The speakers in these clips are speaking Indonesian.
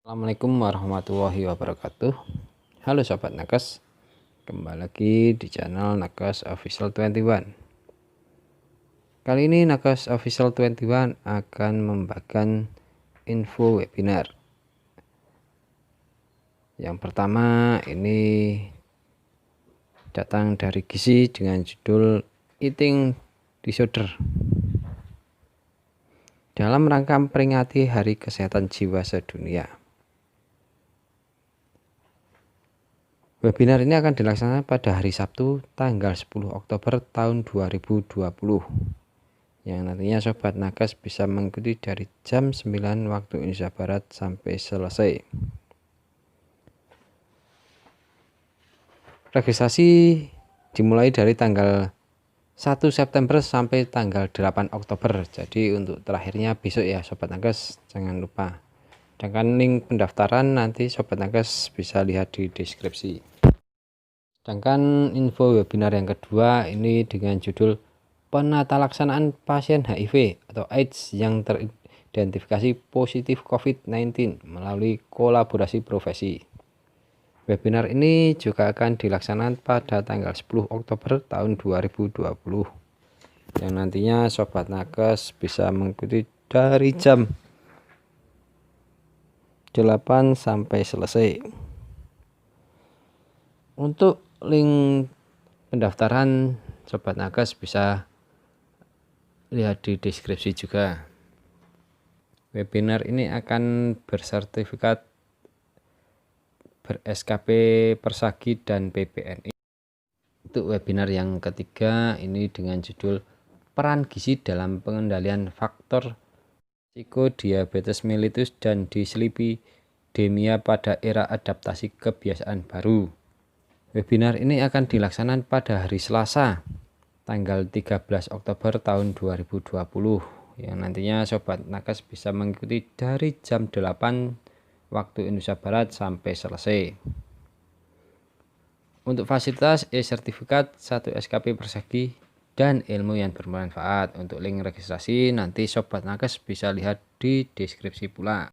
Assalamualaikum warahmatullahi wabarakatuh. Halo Sobat Nakes, kembali lagi di channel Nakes Official 21. Kali ini Nakes Official 21 akan membagikan info webinar. Yang pertama ini datang dari Gizi dengan judul Eating Disorder dalam rangka memperingati Hari Kesehatan Jiwa Sedunia. Webinar ini akan dilaksanakan pada hari Sabtu tanggal 10 Oktober tahun 2020 yang nantinya Sobat Nakes bisa mengikuti dari jam 9 waktu Indonesia Barat sampai selesai. Registrasi dimulai dari tanggal 1 September sampai tanggal 8 Oktober. Jadi untuk terakhirnya besok ya Sobat Nakes, jangan lupa. Sedangkan link pendaftaran nanti Sobat Nakes bisa lihat di deskripsi. Sedangkan info webinar yang kedua ini dengan judul Penata Laksanaan Pasien HIV atau AIDS yang teridentifikasi positif COVID-19 melalui kolaborasi profesi. Webinar ini juga akan dilaksanakan pada tanggal 10 Oktober tahun 2020 yang nantinya Sobat Nakes bisa mengikuti dari jam 8 sampai selesai. Untuk link pendaftaran Sobat Nakes bisa lihat di deskripsi juga. Webinar ini akan bersertifikat ber-SKP Persagi dan PBNI. Untuk webinar yang ketiga ini dengan judul Peran Gizi dalam Pengendalian Faktor Psikodiabetes mellitus dan Dislipidemia pada Era Adaptasi Kebiasaan Baru. Webinar ini akan dilaksanakan pada hari Selasa tanggal 13 Oktober tahun 2020 yang nantinya Sobat Nakes bisa mengikuti dari jam 8 waktu Indonesia Barat sampai selesai. Untuk fasilitas e-sertifikat 1 SKP Persagi dan ilmu yang bermanfaat. Untuk link registrasi nanti Sobat Nakes bisa lihat di deskripsi pula.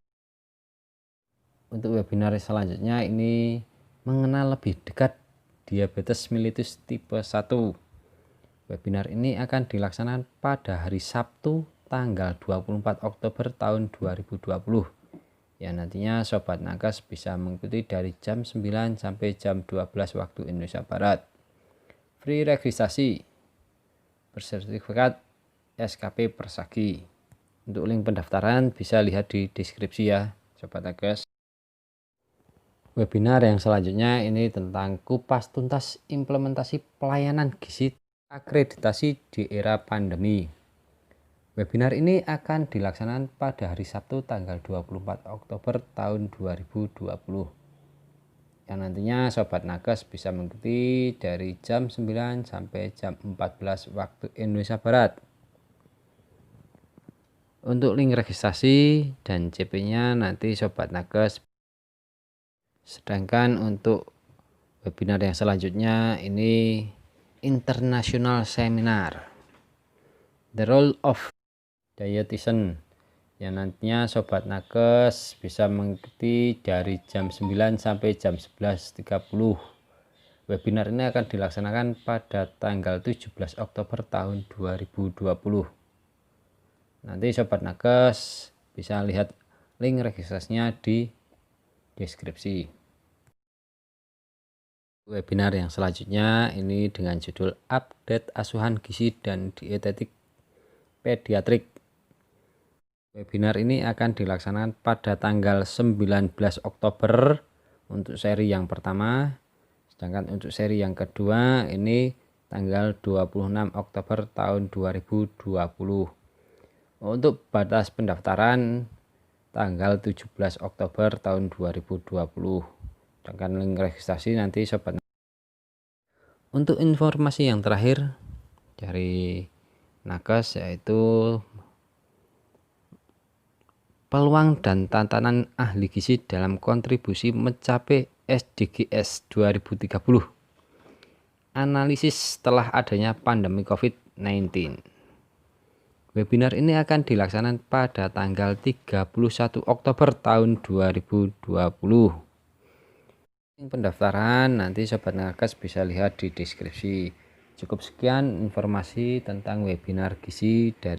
Untuk webinar selanjutnya ini mengenal lebih dekat diabetes mellitus tipe 1. Webinar ini akan dilaksanakan pada hari Sabtu tanggal 24 Oktober tahun 2020 yang nantinya Sobat Nakes bisa mengikuti dari jam 9 sampai jam 12 waktu Indonesia Barat. Free registrasi bersertifikat SKP Persagi. Untuk link pendaftaran bisa lihat di deskripsi ya Sobat Nakes. Webinar yang selanjutnya ini tentang kupas tuntas implementasi pelayanan gizi akreditasi di era pandemi. Webinar ini akan dilaksanakan pada hari Sabtu tanggal 24 Oktober tahun 2020 yang nantinya Sobat Nakes bisa mengikuti dari jam 9 sampai jam 14 waktu Indonesia Barat. Untuk link registrasi dan CP-nya nanti Sobat Nakes. Sedangkan untuk webinar yang selanjutnya ini International Seminar The Role of Dietitian yang nantinya Sobat Nakes bisa mengikuti dari jam 9 sampai jam 11.30. Webinar ini akan dilaksanakan pada tanggal 17 Oktober tahun 2020. Nanti Sobat Nakes bisa lihat link registrasinya di deskripsi. Webinar yang selanjutnya ini dengan judul Update Asuhan Gizi dan Dietetik Pediatrik. Webinar ini akan dilaksanakan pada tanggal 19 Oktober untuk seri yang pertama. Sedangkan untuk seri yang kedua ini tanggal 26 Oktober tahun 2020. Untuk batas pendaftaran tanggal 17 Oktober tahun 2020. Sedangkan link registrasi nanti Sobat. Untuk informasi yang terakhir dari Nakes yaitu peluang dan tantangan ahli gizi dalam kontribusi mencapai SDGs 2030. Analisis setelah adanya pandemi COVID-19. Webinar ini akan dilaksanakan pada tanggal 31 Oktober tahun 2020. Pendaftaran nanti Sobat Nakes bisa lihat di deskripsi. Cukup sekian informasi tentang webinar gizi dari